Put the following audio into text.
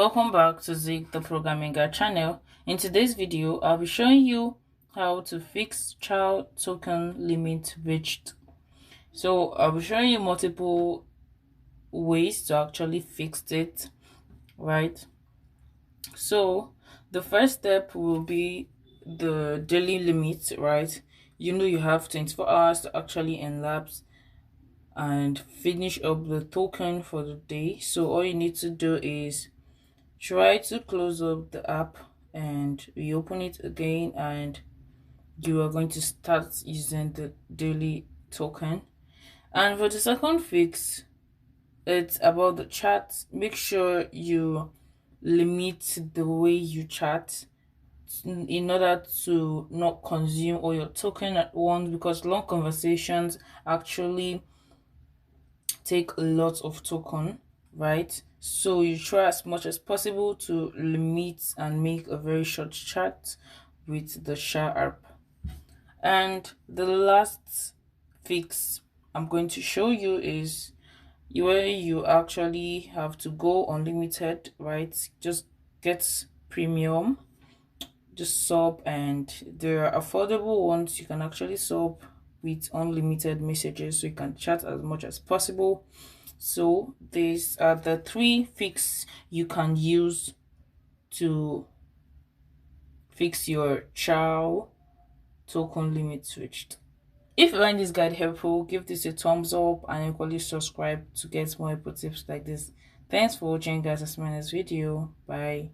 Welcome back to Zig the Programming Guide channel. In today's video, I'll be showing you how to fix child token limit reached. So I'll be showing you multiple ways to actually fix it, right? So the first step will be the daily limit, right? You have 24 hours to actually elapse and finish up the token for the day. So all you need to do is try to close up the app and reopen it again, and you are going to start using the daily token. And for the second fix, it's about the chat. Make sure you limit the way you chat in order to not consume all your token at once, because long conversations actually take a lot of token, right? So you try as much as possible to limit and make a very short chat with the share app. And the last fix I'm going to show you is where you actually have to go unlimited, right? Just get premium, just sub, and there are affordable ones you can actually sub with unlimited messages, so you can chat as much as possible. So these are the three fixes you can use to fix your child token limit switched. If you find this guide helpful, give this a thumbs up and equally subscribe to get more tips like this. Thanks for watching, guys. I'll see you in this video. Bye.